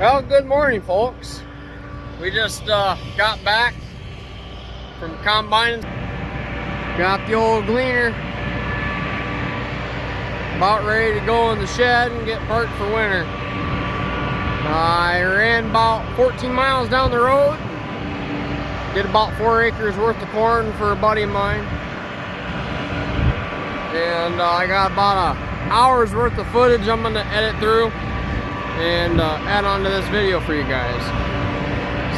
Well, good morning, folks. We just got back from combining. Got the old gleaner about ready to go in the shed and get parked for winter. I ran about 14 miles down the road. Did about 4 acres worth of corn for a buddy of mine. And I got about an hour's worth of footage I'm going to edit through and add on to this video for you guys.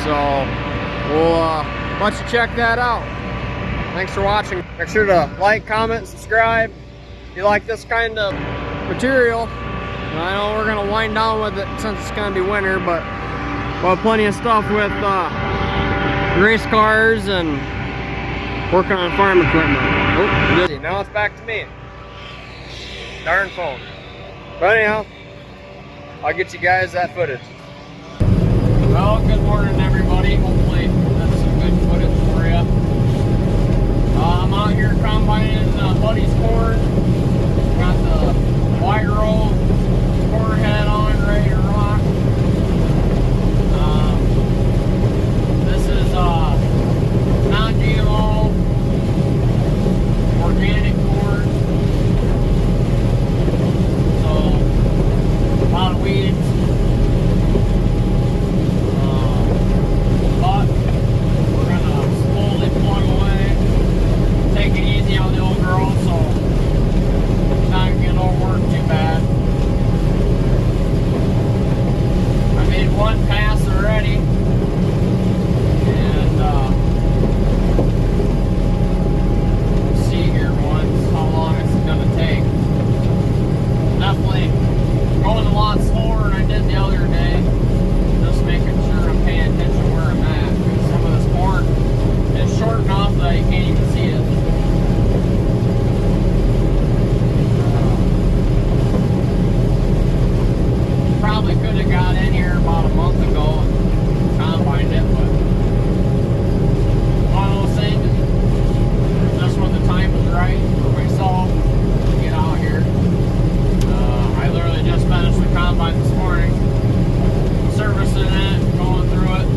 So we'll let you check that out. Thanks for watching. Make sure to like, comment, subscribe if you like this kind of material. And I know we're gonna wind down with it since it's gonna be winter, but we'll have plenty of stuff with race cars and working on farm equipment. Oh, now it's back to me. Darn phone. But anyhow, I'll get you guys that footage. Well, good morning, everybody. Hopefully that's some good footage for you. I'm out here combining Buddy's corn. Got the wide roll corn head on, ready to rock. This is non-GMO organic corn. So a lot of weeds. But we're gonna slowly plug away, take it easy on the old girl, so it's not getting overworked too bad. I made one pass already, and we'll see here once how long it's gonna take. Definitely going a lot slower than I did the other day. Just making sure I'm paying attention where I'm at, because some of this corn is short enough that you can't even see it. Probably could have got in here about a month ago and combined it, but one of those things, just when the time was right for myself to get out here. I literally just finished the combine this morning, servicing it, going through it.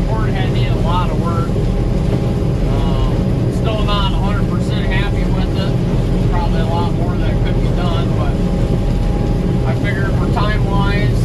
Corn head needed a lot of work. Still not 100% happy with it. Probably a lot more that could be done, but I figured for time-wise,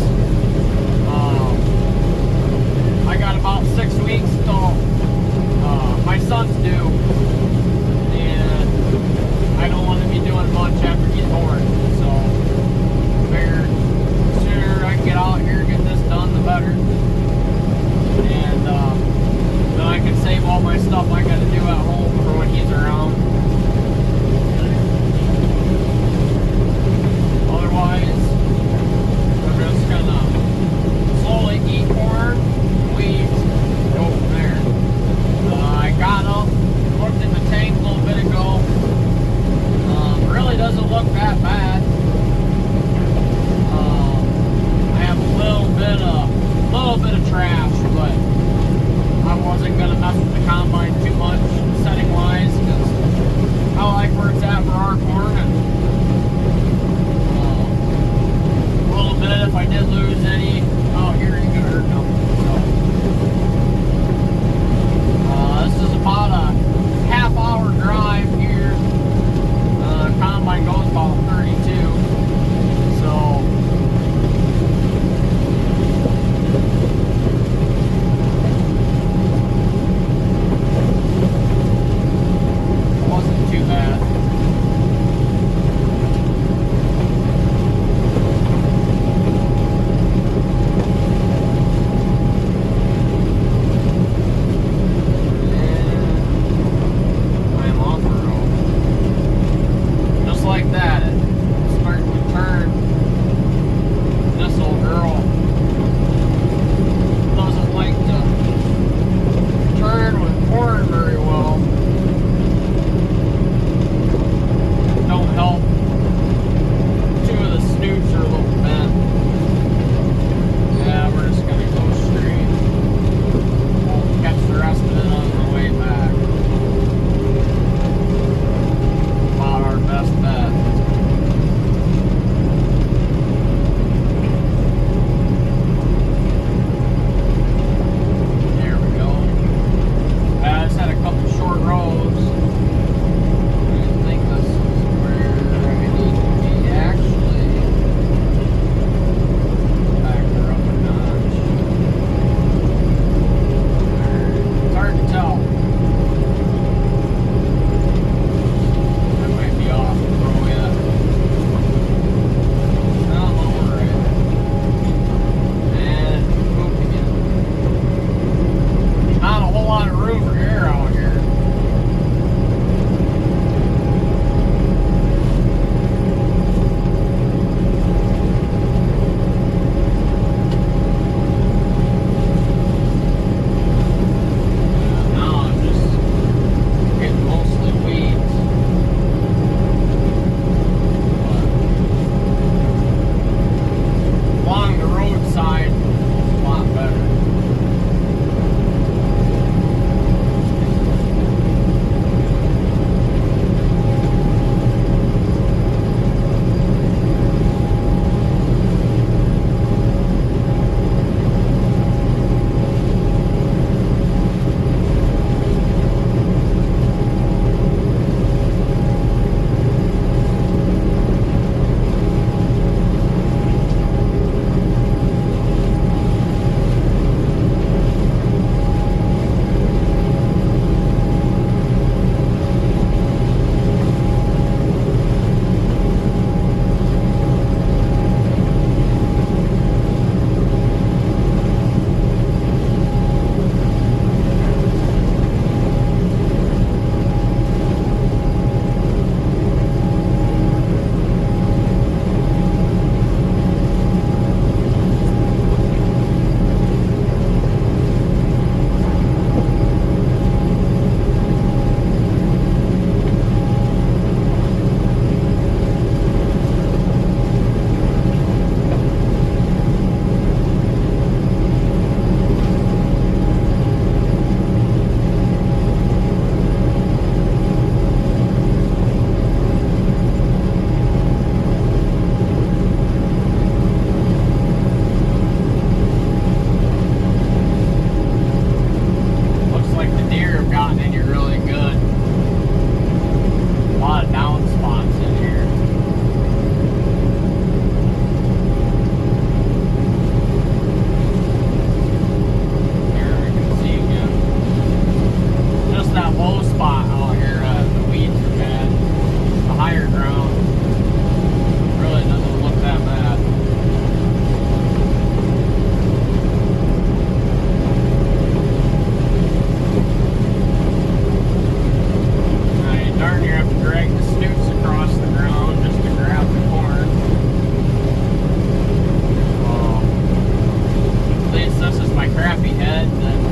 Unless this is my crappy head, then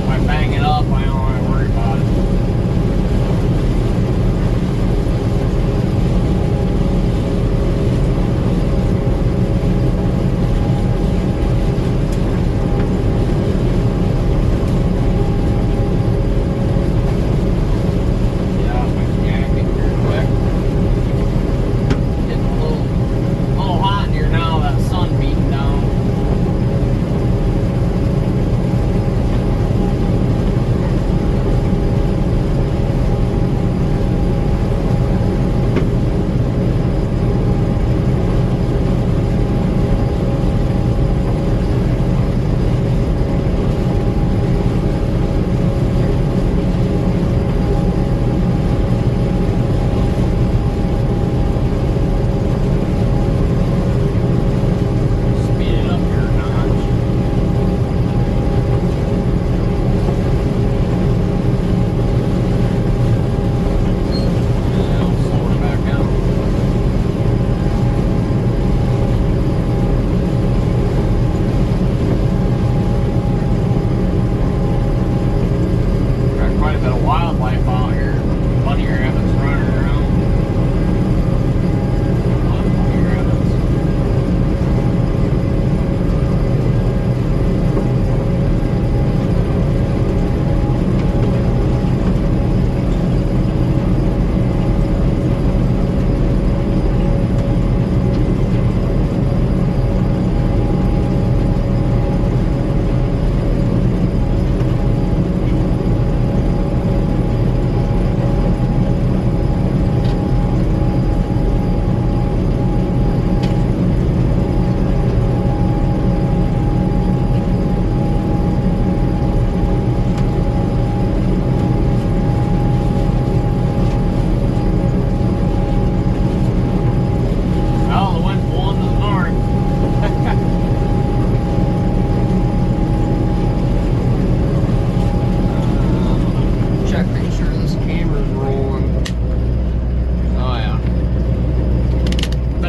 if I bang it up, I don't want to worry about it.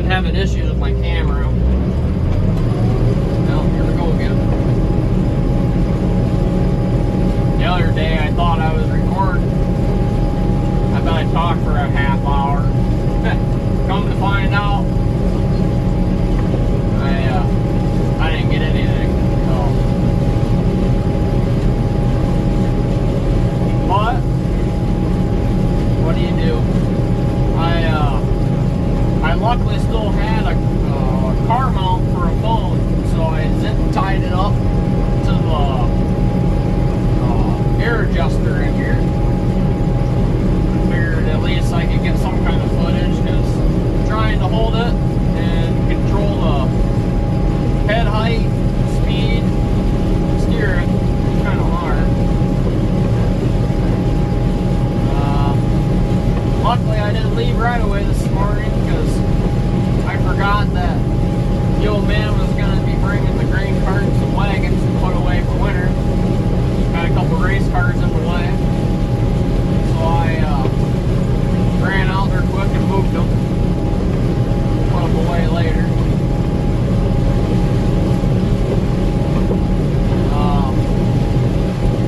Having issues with my camera. Well, here we go again. The other day I thought I was recording. I bet I talked for a half hour. Come to find out, I didn't get anything. So. But what do you do? I luckily still had a car mount for a phone, so I tied it up to the air adjuster in here. I figured at least I could get some kind of footage, because trying to hold it and control the head height, speed, steer it, it's kind of hard. Luckily I didn't leave right away this morning, because I forgot that the old man was going to be bringing the grain carts and wagons to put away for winter. Got a couple race cars in the way. So I ran out there quick and moved them. Put them away later.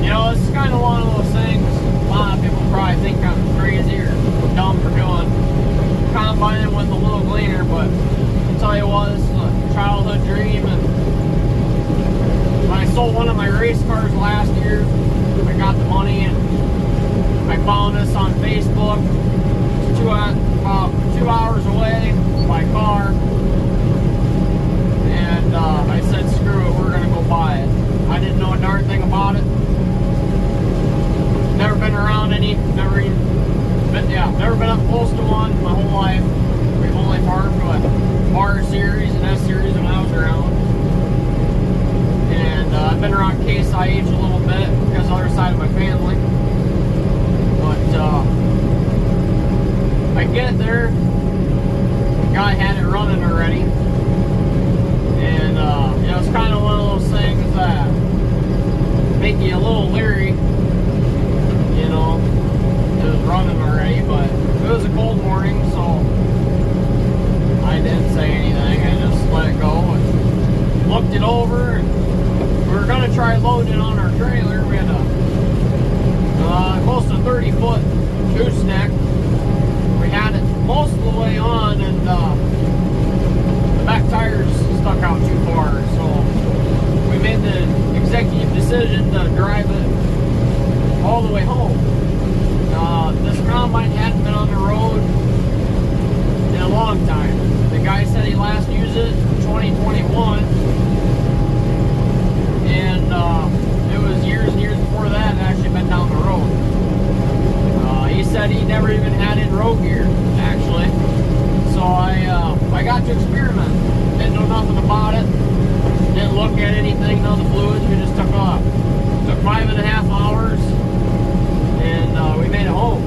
You know, it's kind of one of those things, a lot of people probably think I'm crazy or dumb for doing, combining with a little gleaner, but I'll tell you what, this is a childhood dream. And when I sold one of my race cars last year, I got the money and I found this on Facebook. It's about 2 hours away by car, and I said screw it, we're gonna go buy it. I didn't know a darn thing about it. Never been around any, never been up close to one my whole life. We've only farmed with R series and S series when I was around. And I've been around Case IH a little bit because the other side of my family. But I get there, the guy had it running already. And you know, it's kind of one of those things that make you a little leery. You know, it was running already, but it was a cold morning, so I didn't say anything. I just let it go and looked it over and we were gonna try loading it on our trailer. We had close to 30-foot gooseneck. We had it most of the way on, and the back tires stuck out too far. So we made the executive decision to drive it all the way home. This combine hadn't been on the road in a long time. The guy said he last used it in 2021, and it was years and years before that it actually been down the road. He said he never even had it in road gear, actually. So I got to experiment. Didn't know nothing about it. Didn't look at anything, none of the fluids. We just took off. Took 5.5 hours, and we made it home.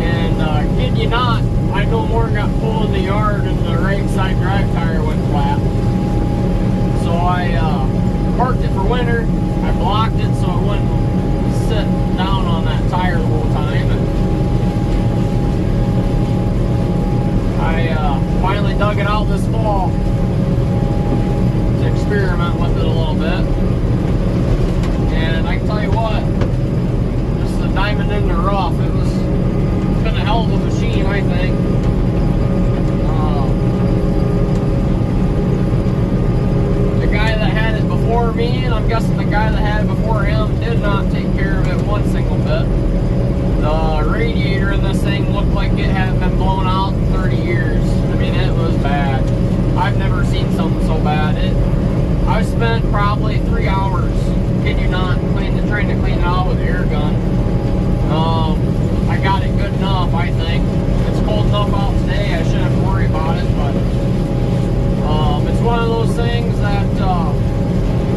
And kid you not, I no more got pulled in the yard and the right side drive tire went flat. So I parked it for winter. I blocked it so it wouldn't sit down on that tire the whole time. And I finally dug it out this fall to experiment with it a little bit. And I can tell you what, this is a diamond in the rough. It's been a hell of a machine, I think. The guy that had it before me, and I'm guessing the guy that had it before him, did not take care of it one single bit. The radiator in this thing looked like it hadn't been blown out in 30 years. I mean, it was bad. I've never seen something so bad. I spent probably 3 hours, kid you not, trying to clean it out with an air gun. I got it good enough, I think. It's cold enough out today, I shouldn't have to worry about it, but it's one of those things that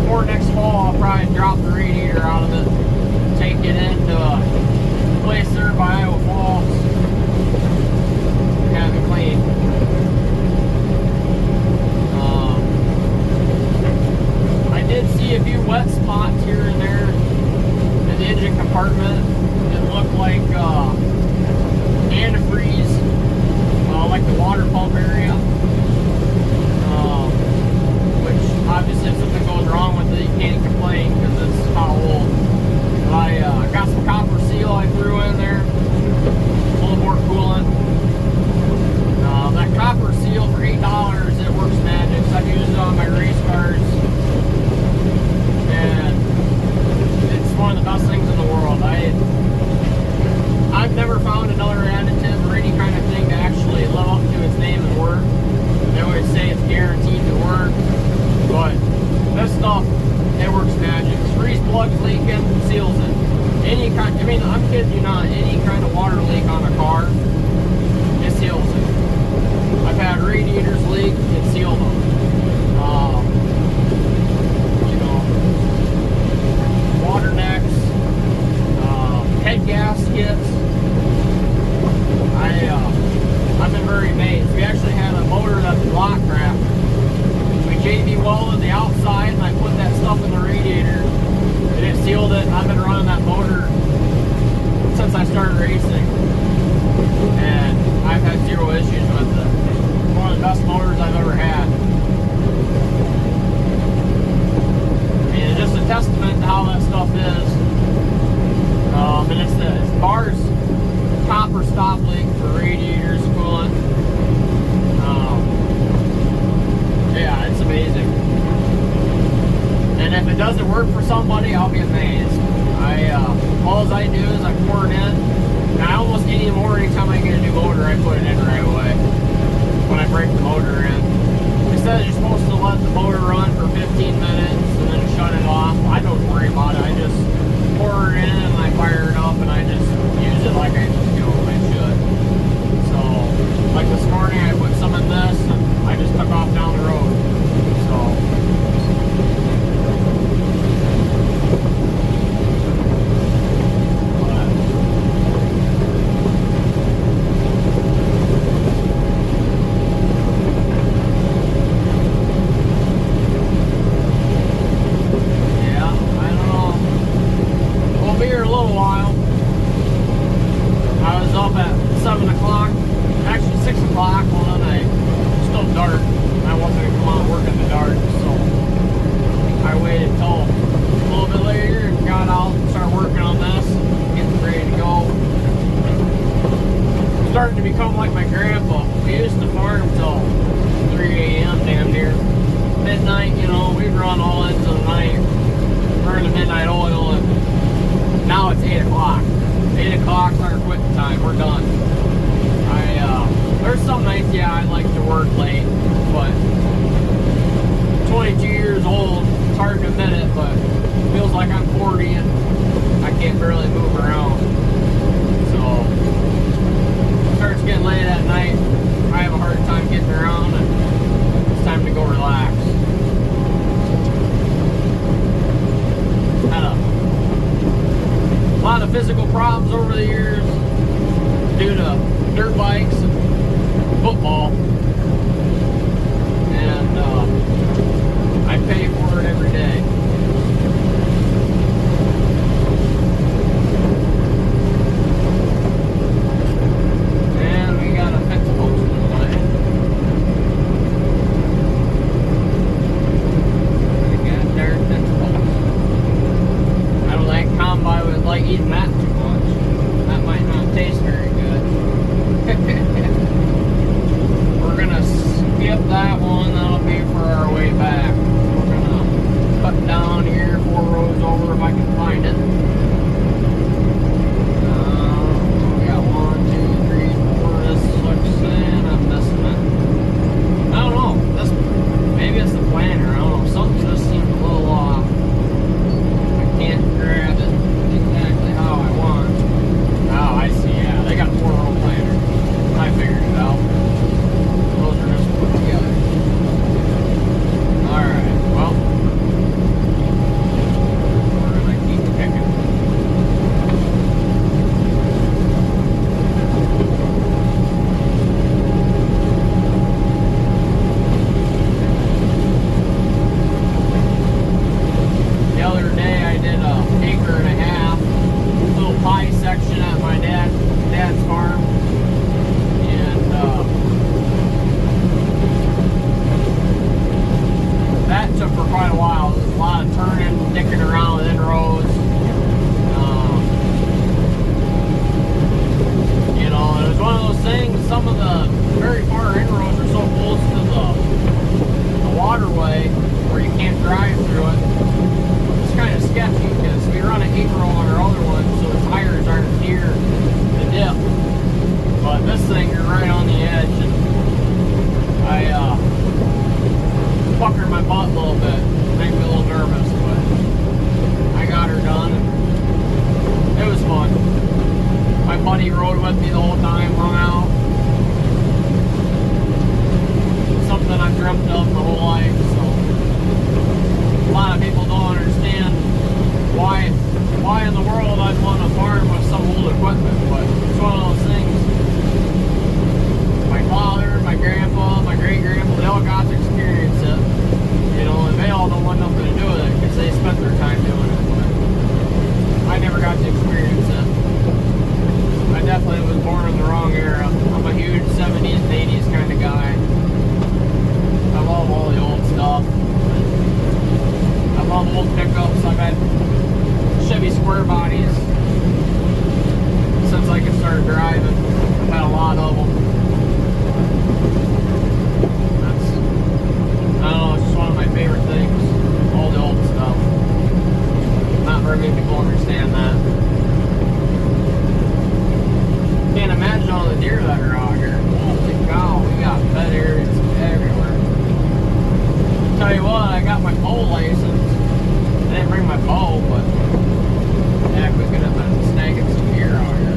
before next fall, I'll probably drop the radiator out of it, take it into a place there by Iowa Falls, and have it clean. I did see a few wet spots here and there in the engine compartment. It looked like antifreeze, like the water pump area, which obviously if something goes wrong with it, you can't complain because it's how old. But I got some copper seal I threw in there, full-bore coolant. That copper seal for $8, it works magic. I've used it on my race cars, and it's one of the best things in the world. I've never found another additive or any kind of thing to actually live up to its name and work. They always say it's guaranteed to work, but this stuff, it works magic. Freeze plugs leaking, seals it. Any kind, I mean, I'm kidding you not, any kind of water leak on a car, it seals it. I've had radiators leak, it sealed them. You know, water necks, head gaskets. I've been very amazed. We actually had a motor that's block cracked. We JB welded the outside and I put that stuff in the radiator and it sealed it. I've been running that motor since I started racing, and I've had zero issues with it. One of the best motors I've ever had. I mean, it's just a testament to how that stuff is. And it's Bars copper stop leak for radiators, coolant. Yeah, it's amazing. And if it doesn't work for somebody, I'll be amazed. All I do is I pour it in, and I almost anymore anytime I get a new motor, I put it in right away when I break the motor in. They said you're supposed to let the motor run for 15 minutes and then shut it off. I don't worry about it. I just pour it in and I fire it up and I just use it like I should. So, like this morning, I put some in this and I just took off down the road. So. the years due to dirt bikes and football. And I pay for it every day. And we got a fence post in the way. We got dirt fence post. I don't think Combine would like eating that too much. That might not taste very good. We're gonna skip that one. That'll be for our way back. We're gonna cut down here 4 rows over if I can find it. We got 1, 2, 3, 4. This looks and I'm missing it. I don't know. This maybe it's the planner. I don't know. Something just seemed a little off. I can't grab it exactly how I want. Oh, I see. Yeah, they got 4-row planner. I figured it out. Those are just put together. Alright, well, we're gonna keep picking. The other day I did a 1.5 acre little pie section at my dad's farm. And that took for quite a while. There was a lot of turning, dicking around with inrows. You know, it was one of those things, some of the very far inroads are so close to the waterway where you can't drive through it. It's kind of sketchy because we run an 8-row on our other one, so the tires aren't near the dip. But this thing, you're right on the edge, and I puckered my butt a little bit, made me a little nervous, but I got her done, and it was fun. My buddy rode with me the whole time, hung out. Something I've dreamt of my whole life, so a lot of people don't understand why in the world I'd want to farm with some old equipment, but it's one of those things. My father, my grandpa, my great-grandpa, they all got to experience it. You know, and they all don't want nothing to do with it because they spent their time doing it, but I never got to experience it. I definitely was born in the wrong era. I'm a huge 70s and 80s kind of guy. I love all the old stuff. I love old pickups. I've had Chevy square bodies since I could start driving. I've had a lot of them. That's, I don't know, it's just one of my favorite things. All the old stuff. Not very many people understand that. Can't imagine all the deer that are out here. Holy cow, we got pet areas everywhere. Tell you what, I got my bow license. I didn't bring my bow, but heck, we could have been snagging some deer out here.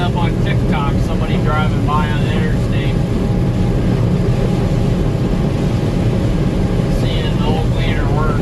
up on TikTok, somebody driving by on the interstate, seeing an old cleaner work.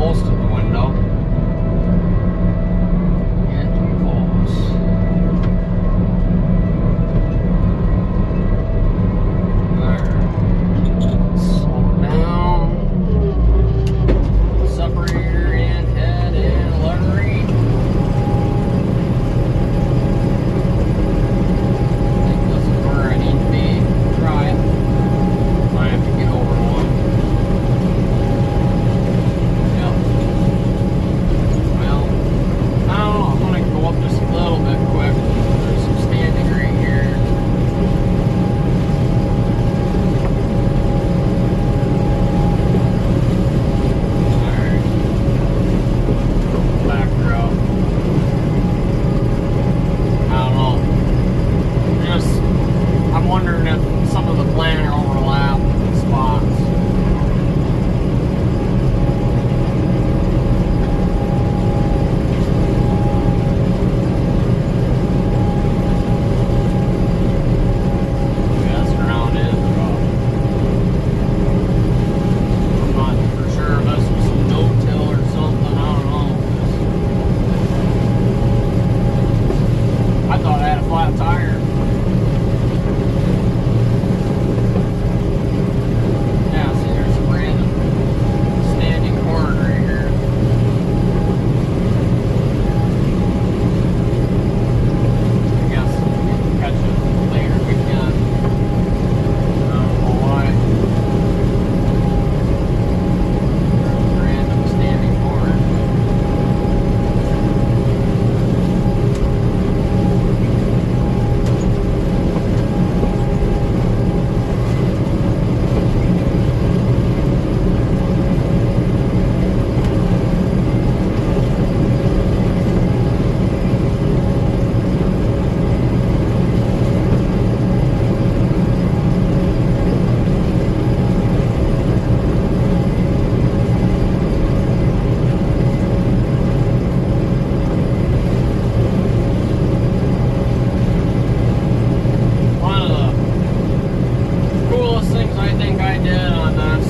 close to the window. Get too close. Alright. Slow down. Separator and head and lettering. I think this is where I need to be. Try it. I have to get over one. Yep. Well, I don't know. I'm going to go up just a little bit quick. There's some standing right here. Alright. Back row. I don't know. Just, I'm wondering if some of the planner overlap spots. Yeah, this ground is rough. I'm not for sure if this was some no-till or something. I don't know. I thought I had a flat tire. Yeah, see, there's some random standing corn right here. I guess we can catch it later if we can. I don't know why. There's random standing corn. One of the coolest things I think I did on this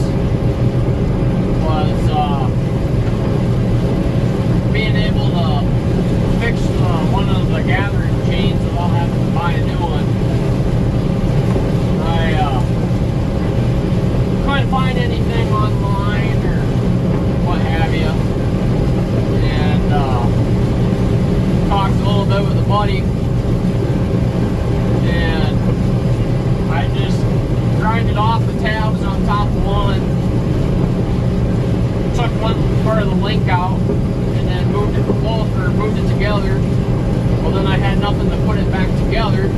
was being able to fix one of the gathering chains without having to buy a new one. I couldn't find anything online or what have you, and talked a little bit with a buddy. And I just grinded off the tabs on top of one, took one part of the link out, and then moved it closer, moved it together. Well, then I had nothing to put it back together,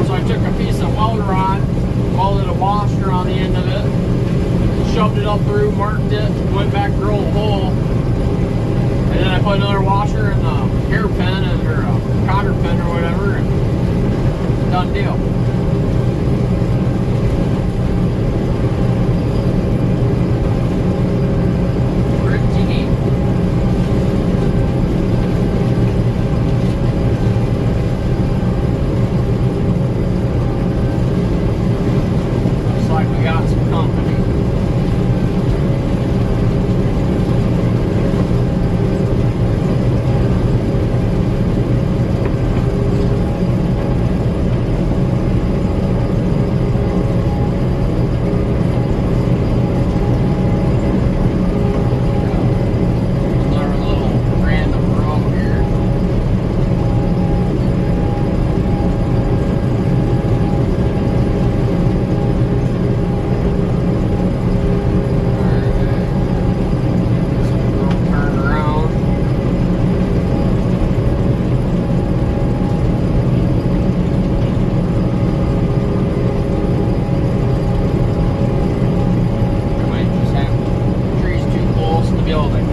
so I took a piece of weld rod, welded a washer on the end of it, shoved it up through, marked it, went back, drilled a hole, and then I put another washer in the hairpin or a cotter pin or whatever, and done deal. Pretty neat. Looks like we got some company. Building.